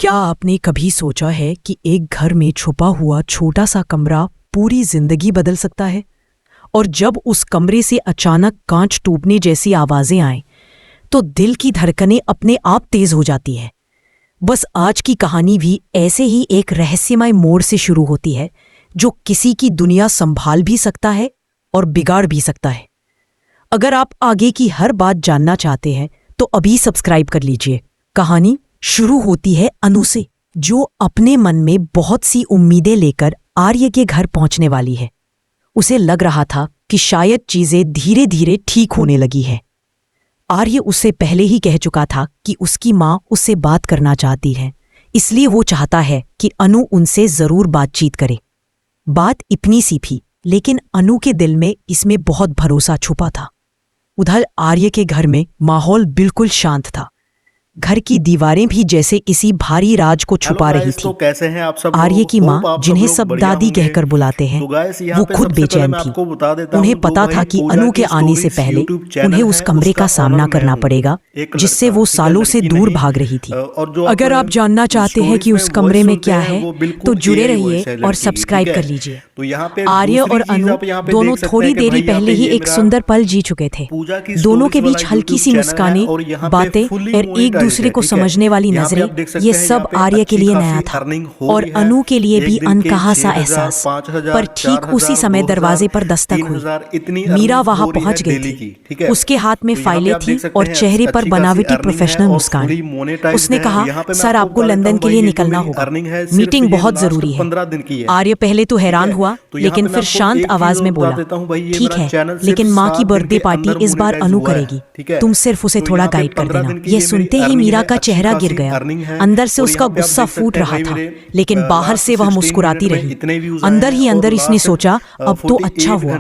क्या आपने कभी सोचा है कि एक घर में छुपा हुआ छोटा सा कमरा पूरी जिंदगी बदल सकता है? और जब उस कमरे से अचानक कांच टूटने जैसी आवाजें आएं, तो दिल की धड़कनें अपने आप तेज हो जाती है। बस आज की कहानी भी ऐसे ही एक रहस्यमय मोड़ से शुरू होती है, जो किसी की दुनिया संभाल भी सकता है और बिगाड़ भी सकता है। अगर आप आगे की हर बात जानना चाहते हैं तो अभी सब्सक्राइब कर लीजिए। कहानी शुरू होती है अनु से, जो अपने मन में बहुत सी उम्मीदें लेकर आर्य के घर पहुंचने वाली है। उसे लग रहा था कि शायद चीजें धीरे धीरे ठीक होने लगी है। आर्य उससे पहले ही कह चुका था कि उसकी माँ उससे बात करना चाहती है, इसलिए वो चाहता है कि अनु उनसे जरूर बातचीत करे। बात इतनी सी थी, लेकिन अनु के दिल में इसमें बहुत भरोसा छुपा था। उधर आर्य के घर में माहौल बिल्कुल शांत था। घर की दीवारें भी जैसे किसी भारी राज को छुपा रही थी। तो कैसे हैं आप सब? आर्य की माँ, जिन्हें सब दादी कहकर बुलाते हैं, वो खुद बेचैन थी। उन्हें पता था कि अनु के आने से पहले उन्हें उस कमरे का सामना करना पड़ेगा जिससे वो सालों से दूर भाग रही थी। अगर आप जानना चाहते हैं कि उस कमरे में क्या है तो जुड़े रहिए और सब्सक्राइब कर लीजिए। आर्य और अनु दोनों थोड़ी देरी पहले ही एक सुंदर पल जी चुके थे। दोनों के बीच हल्की सी मुस्कानें, बातें और एक दूसरे को समझने वाली नजरें, ये सब आर्य के लिए नया था और अनु के लिए भी अनकहा सा एहसास। पर ठीक उसी समय दरवाजे पर दस्तक हुई। मीरा वहां पहुंच गई थी। उसके हाथ में फाइलें थी और चेहरे पर बनावटी प्रोफेशनल मुस्कान। उसने कहा, सर आपको लंदन के लिए निकलना होगा, मीटिंग बहुत जरूरी है। आर्य पहले तो हैरान हुआ, लेकिन फिर शांत आवाज में बोला, ठीक है, लेकिन माँ की बर्थडे पार्टी इस बार अनु करेगी, तुम सिर्फ उसे थोड़ा गाइड कर देना। ये सुनते ही मीरा का चेहरा गिर गया। अंदर से उसका गुस्सा फूट रहा था, लेकिन बाहर से वह मुस्कुराती रही। अंदर ही अंदर इसने सोचा, अब तो अच्छा हुआ,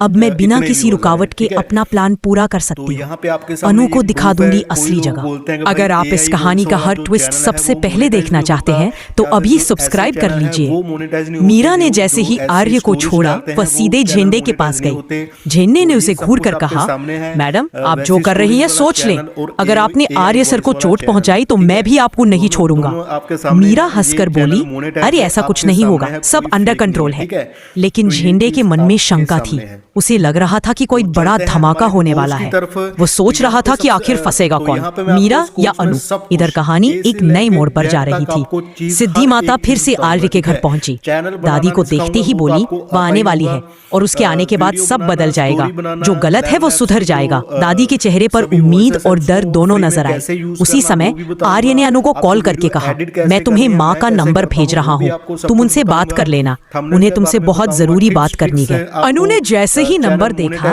अब मैं बिना किसी रुकावट के अपना प्लान पूरा कर सकती हूँ। अनु को दिखा दूंगी असली जगह। अगर आप इस कहानी का हर ट्विस्ट सबसे पहले देखना चाहते हैं तो अभी सब्सक्राइब कर लीजिए। मीरा ने जैसे ही आर्य को छोड़ा, वह सीधे झेंडे के पास गई। झेंडे ने उसे घूर कर कहा, मैडम आप जो कर रही हैं सोच लें, अगर आपने आर्य सर को चोट पहुंचाई तो मैं भी आपको नहीं छोड़ूंगा। मीरा हंसकर बोली, अरे ऐसा कुछ नहीं होगा, सब अंडर कंट्रोल है। लेकिन झेंडे के मन में शंका थी। उसे लग रहा था कि कोई बड़ा धमाका होने वाला है। वो सोच रहा था कि आखिर फंसेगा कौन, मीरा या अनु। इधर कहानी एक नए मोड़ पर जा रही थी। सिद्धि माता फिर से आर्य के घर पहुंची। दादी को देखते ही बोली, वह आने वाली है और उसके आने के बाद सब बदल जाएगा, जो गलत है वो सुधर जाएगा। दादी के चेहरे पर उम्मीद और डर दोनों नजर आए। उसी समय आर्य ने अनु को कॉल करके कहा, मैं तुम्हें माँ का नंबर भेज रहा हूँ, तुम उनसे बात कर लेना, उन्हें तुमसे बहुत जरूरी बात करनी है। अनु ने जैसे ही नंबर देखा,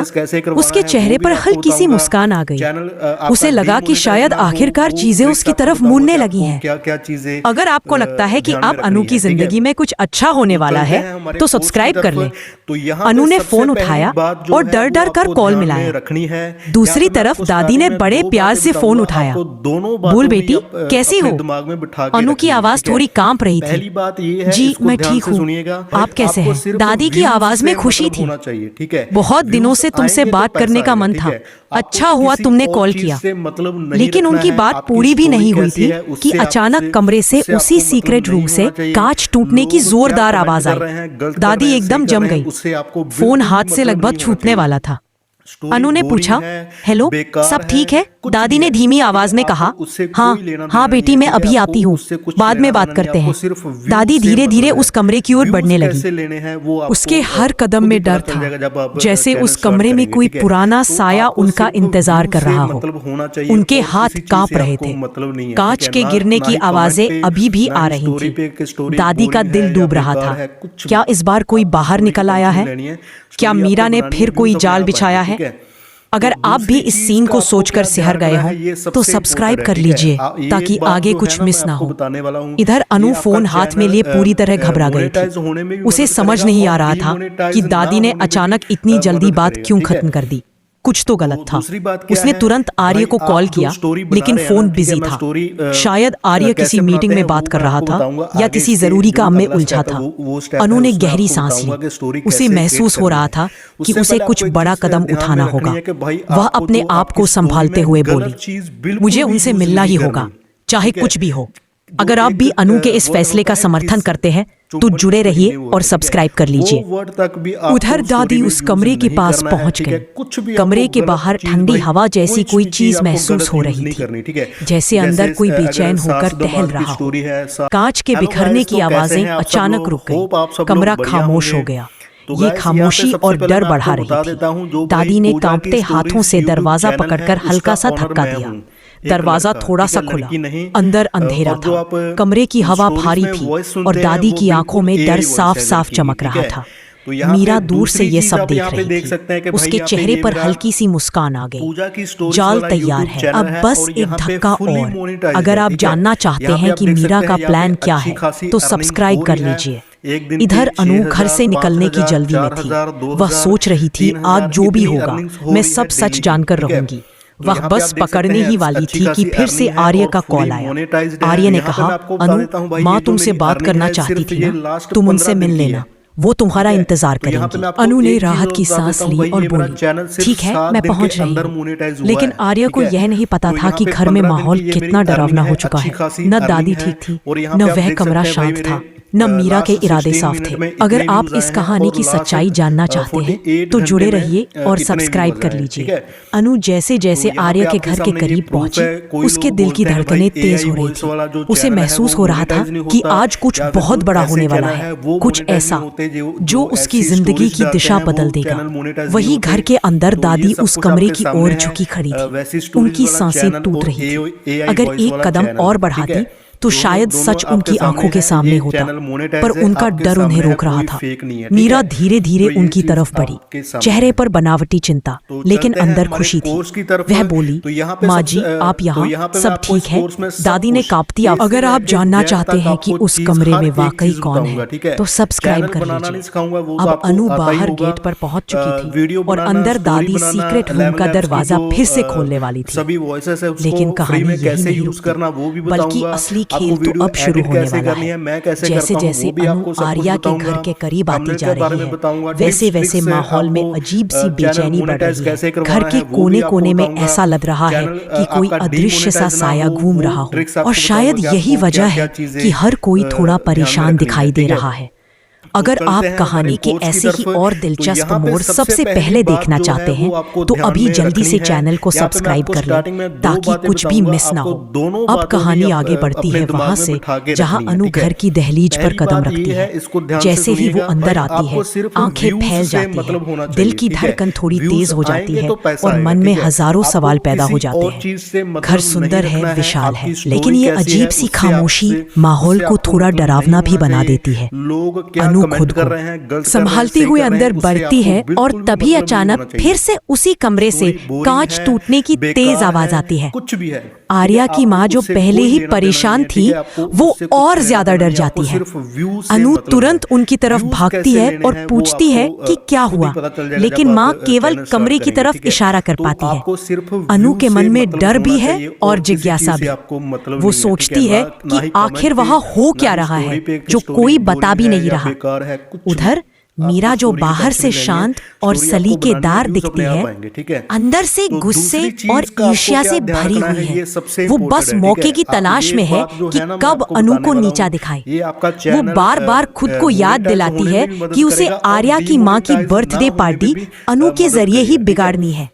उसके चेहरे पर हल्की सी मुस्कान आ गई। उसे लगा कि शायद आखिरकार चीजें उसकी तरफ मुड़ने लगी हैं। अगर आपको लगता है कि आप अनु की जिंदगी में कुछ अच्छा होने वाला है तो सब्सक्राइब कर लें। अनु ने फोन उठाया और डर डर कर कॉल मिलाया। दूसरी तरफ दादी ने बड़े प्यार से फोन उठाया। बोल बेटी, कैसी हो? अनु की आवाज थोड़ी कांप रही थी। जी मैं ठीक हूँ, आप कैसे हैं? दादी की आवाज में खुशी थी। बहुत दिनों से तुमसे बात करने का मन था, अच्छा हुआ तुमने कॉल किया। लेकिन उनकी बात पूरी भी नहीं हुई थी कि अचानक कमरे से, उसी सीक्रेट रूम से कांच टूटने की जोरदार आवाज आई। दादी एकदम जम गई। फोन हाथ से लगभग छूटने वाला था। अनु ने पूछा, हेलो, सब ठीक है? दादी ने धीमी आवाज में कहा, हाँ बेटी मैं अभी आती हूँ, बाद में बात करते हैं। दादी धीरे धीरे उस कमरे की ओर बढ़ने लगी। उसके हर कदम में डर था, जैसे उस कमरे में कोई पुराना साया उनका इंतजार कर रहा हो। उनके हाथ कांप रहे थे। कांच के गिरने की आवाजें अभी भी आ रही थी। दादी का दिल डूब रहा था। क्या इस बार कोई बाहर निकल आया है? क्या मीरा ने फिर कोई जाल बिछाया है? अगर आप भी इस सीन को सोचकर सिहर गए हो तो सब्सक्राइब कर लीजिए ताकि आगे कुछ मिस ना हो। इधर अनु फोन हाथ में लिए पूरी तरह घबरा गई थी। उसे समझ नहीं आ रहा था कि दादी ने अचानक इतनी जल्दी बात क्यों खत्म कर दी। कुछ तो गलत था। उसने तुरंत आर्य को कॉल किया, लेकिन फोन बिजी था। शायद आर्य किसी मीटिंग में बात कर रहा था या किसी जरूरी काम में उलझा था। अनु ने गहरी सांस ली। उसे महसूस हो रहा था कि उसे कुछ बड़ा कदम उठाना होगा। वह अपने आप को संभालते हुए बोली, मुझे उनसे मिलना ही होगा, चाहे कुछ भी हो। अगर आप भी अनु के इस फैसले का समर्थन करते हैं तो जुड़े रहिए और सब्सक्राइब कर लीजिए। उधर दादी उस कमरे के पास पहुंच गई। कमरे के बाहर ठंडी हवा जैसी कोई चीज महसूस हो रही थी, जैसे अंदर कोई बेचैन होकर टहल रहा हो। कांच के बिखरने की आवाजें अचानक रुक गई। कमरा खामोश हो गया। ये खामोशी और डर बढ़ा रही थी। दादी ने कांपते हाथों से दरवाजा पकड़कर हल्का सा धक्का दिया। दरवाजा थोड़ा सा खुला। अंदर अंधेरा था। कमरे की हवा भारी थी और दादी की आंखों में डर साफ साफ चमक रहा था। मीरा दूर से ये सब देख रही थी। उसके चेहरे पर हल्की सी मुस्कान आ गई। जाल तैयार है, अब बस एक धक्का और। अगर आप जानना चाहते हैं कि मीरा का प्लान क्या है तो सब्सक्राइब कर लीजिए। इधर अनु घर से निकलने की जल्दी में थी। वह सोच रही थी आज जो भी होगा मैं सब सच जानकर रहूंगी। वह बस पकड़ने ही वाली थी कि फिर से आर्य का कॉल आया। आर्य ने कहा, अनु, माँ तुमसे बात करना चाहती थी ना, तुम उनसे मिल लेना, वो तुम्हारा इंतजार करेंगी। अनु ने राहत की सांस ली और बोली, ठीक है मैं पहुंच रही हूँ। लेकिन आर्य को यह नहीं पता था कि घर में माहौल कितना डरावना हो चुका है। न दादी ठीक थी, न वह कमरा शांत था, न मीरा के इरादे साफ थे। अगर आप इस कहानी की सच्चाई जानना चाहते हैं तो जुड़े रहिए और सब्सक्राइब कर लीजिए। अनु जैसे जैसे आर्य के घर के करीब पहुंची, उसके दिल की धड़कनें तेज हो रही थी। उसे महसूस हो रहा था कि आज कुछ बहुत बड़ा होने वाला है, कुछ ऐसा जो उसकी जिंदगी की दिशा बदल देगा। वही घर के अंदर दादी उस कमरे की ओर झुकी खड़ी थी। उनकी सांसें टूट रही थी। अगर एक कदम और बढ़ाती तो शायद सच उनकी आंखों के सामने होता, पर उनका डर उन्हें रोक रहा था। मीरा धीरे धीरे उनकी तरफ बढ़ी, चेहरे पर बनावटी चिंता लेकिन अंदर खुशी थी। वह बोली, माँ जी आप यहाँ, सब ठीक है? दादी ने कांपती आवाज, अगर आप जानना चाहते हैं कि उस कमरे में वाकई कौन है तो सब्सक्राइब कर लीजिए। अब अनु बाहर गेट पर पहुंच चुकी थी और अंदर दादी सीक्रेट रूम का दरवाजा फिर से खोलने वाली थी। लेकिन कहानी यही नहीं रुकती, बल्कि असली खेल तो अब शुरू होने वाला है। जैसे जैसे अनु आर्या के घर के करीब आती जा रही है, वैसे वैसे माहौल में अजीब सी बेचैनी बढ़ रही है। घर के कोने कोने में ऐसा लग रहा है कि कोई अदृश्य सा साया घूम रहा हो, और शायद यही वजह है कि हर कोई थोड़ा परेशान दिखाई दे रहा है। अगर आप कहानी के ऐसे ही और दिलचस्प मोड़ सबसे पहले देखना चाहते हैं तो अभी जल्दी से चैनल को सब्सक्राइब कर लें ताकि कुछ भी मिस ना हो। अब कहानी आगे बढ़ती है वहां से जहां अनु घर की दहलीज पर कदम रखती है। जैसे ही वो अंदर आती है आंखें फैल जाती हैं, दिल की धड़कन थोड़ी तेज हो जाती है और मन में हजारों सवाल पैदा हो जाते हैं। घर सुंदर है, विशाल है, लेकिन ये अजीब सी खामोशी माहौल को थोड़ा डरावना भी बना देती है। अनु खुद को संभालती हुई अंदर बढ़ती है और तभी अचानक फिर से उसी कमरे से कांच टूटने की तेज आवाज आती है। आर्या की माँ जो पहले ही परेशान थी वो और ज्यादा डर जाती है। अनु तुरंत उनकी तरफ भागती है और पूछती है कि क्या हुआ, लेकिन माँ केवल कमरे की तरफ इशारा कर पाती है। अनु के मन में डर भी है और जिज्ञासा भी। वो सोचती है कि आखिर वहां हो क्या रहा है जो कोई बता भी नहीं रहा। उधर मीरा जो बाहर से शांत और सलीकेदार दिखती है, अंदर से गुस्से और ईर्ष्या से भरी हुई है। वो बस मौके की तलाश में है कि कब अनु को नीचा दिखाए। वो बार बार खुद को याद दिलाती है कि उसे आर्या की माँ की बर्थडे पार्टी अनु के जरिए ही बिगाड़नी है,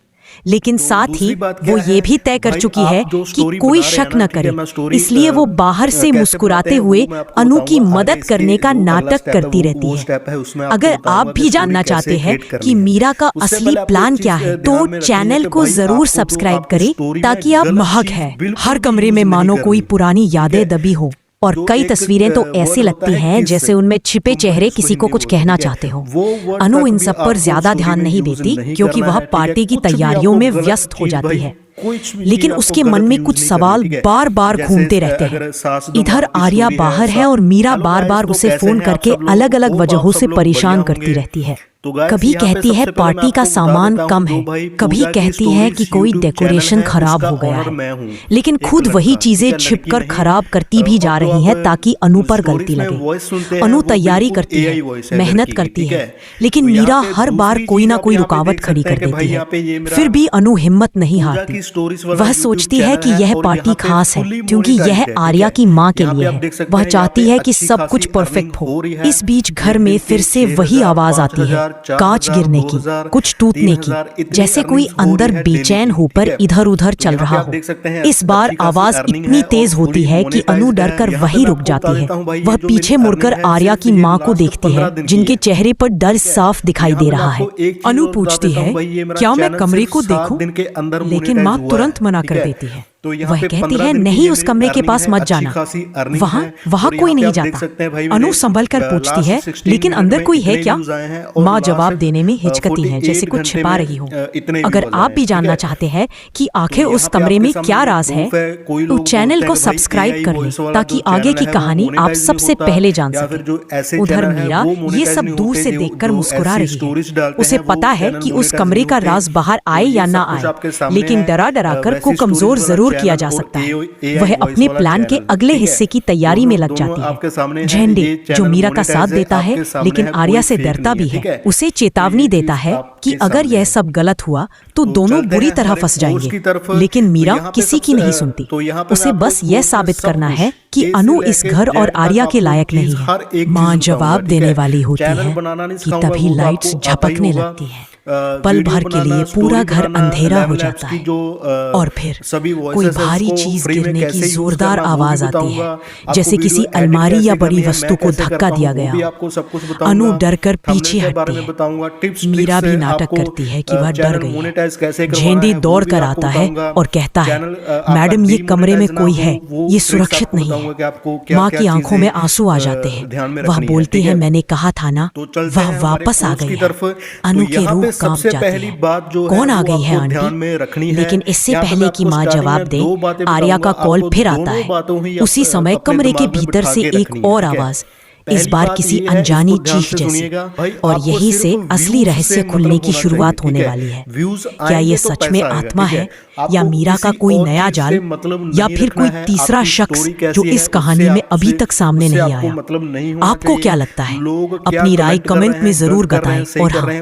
लेकिन साथ ही वो ये भी तय कर चुकी है कि कोई शक न करे। इसलिए वो बाहर से मुस्कुराते हुए अनु की मदद करने का नाटक करती रहती है। अगर आप भी जानना चाहते हैं कि मीरा का असली प्लान क्या है तो चैनल को जरूर सब्सक्राइब करें ताकि आप महक है। हर कमरे में मानो कोई पुरानी यादें दबी हो और कई तस्वीरें तो ऐसी लगती हैं जैसे उनमें छिपे चेहरे किसी को कुछ कहना चाहते हो। अनु इन सब पर ज्यादा ध्यान नहीं देती क्योंकि वह पार्टी की तैयारियों में व्यस्त हो जाती है, लेकिन उसके मन में कुछ सवाल बार बार घूमते रहते हैं। इधर आर्या बाहर है और मीरा बार बार उसे फोन करके अलग अलग वजहों से परेशान करती रहती है। कभी कहती है पार्टी का सामान कम है, कभी कहती है कि कोई डेकोरेशन खराब हो गया है, लेकिन खुद वही चीजें छिपकर खराब करती भी जा रही हैं ताकि अनु पर गलती लगे। अनु तैयारी करती है, मेहनत करती है, लेकिन मीरा हर बार कोई ना कोई रुकावट खड़ी कर देती है। फिर भी अनु हिम्मत नहीं हारती। वह सोचती है कि यह पार्टी खास है क्योंकि यह आर्या की माँ के लिए है। वह चाहती है कि सब कुछ परफेक्ट हो। इस बीच घर में फिर से वही आवाज आती है, कांच गिरने की, कुछ टूटने की, जैसे कोई अंदर बेचैन होकर इधर उधर चल रहा हो। इस बार आवाज इतनी तेज होती है कि अनु डरकर वहीं रुक जाती है। वह पीछे मुड़कर आर्या की माँ को देखती है, जिनके चेहरे पर डर साफ दिखाई दे रहा है। अनु पूछती है, क्या मैं कमरे को देखूं? लेकिन माँ तुरंत मना कर देती है। वह कहती है, नहीं, उस कमरे के पास मत जाना, वहाँ कोई नहीं जाता। अनु संभल कर पूछती है, लेकिन अंदर कोई है क्या? माँ जवाब देने में हिचकती है, जैसे कुछ छिपा रही हो। अगर आप भी जानना चाहते हैं कि आखिर उस कमरे में क्या राज है, तो चैनल को सब्सक्राइब कर लें ताकि आगे की कहानी आप सबसे पहले जान सकें। उधर मीरा ये सब दूर से देखकर मुस्कुरा रही है। उसे पता है कि उस कमरे का राज बाहर आए या ना आए, लेकिन डरा डरा कर को कमजोर जरूर किया जा सकता है। वह अपने प्लान के अगले हिस्से की तैयारी में लग जाती है। झंडे, जो मीरा का साथ देता है लेकिन आर्या से डरता भी है, उसे चेतावनी देता है कि अगर यह सब गलत हुआ तो दोनों बुरी तरह फंस जाएंगे। लेकिन मीरा किसी की नहीं सुनती। उसे बस यह साबित करना है कि अनु इस घर और आर्या के लायक नहीं है। माँ जवाब देने वाली होती है कि तभी लाइट्स झपकने लगती है। पल भर के लिए पूरा घर अंधेरा हो जाता है और फिर कोई भारी चीज गिरने की जोरदार आवाज आती है, जैसे किसी अलमारी या बड़ी वस्तु को धक्का दिया गया। अनु डरकर पीछे हटती है। मीरा भी नाटक करती है कि वह डर गई है। झेंडी दौड़ कर आता है और कहता है, मैडम, ये कमरे में कोई है, ये सुरक्षित नहीं है। माँ की आंखों में आंसू आ जाते हैं। वह बोलती है, मैंने कहा था ना। वह वापस आ गई है। अनु के रूह कांप जाती है। कौन आ गई है आंटी? लेकिन इससे पहले कि माँ जवाब दे, आर्या का कॉल फिर आता है। उसी समय कमरे के भीतर से एक और आवाज, इस बार किसी अनजानी चीख जैसी। और यहीं से असली रहस्य खुलने की शुरुआत होने वाली है। क्या ये सच में आत्मा है या मीरा का कोई नया जाल, या फिर कोई तीसरा शख्स जो इस कहानी में अभी तक सामने नहीं आया? आपको क्या लगता है? अपनी राय कमेंट में जरूर बताएं। और हाँ,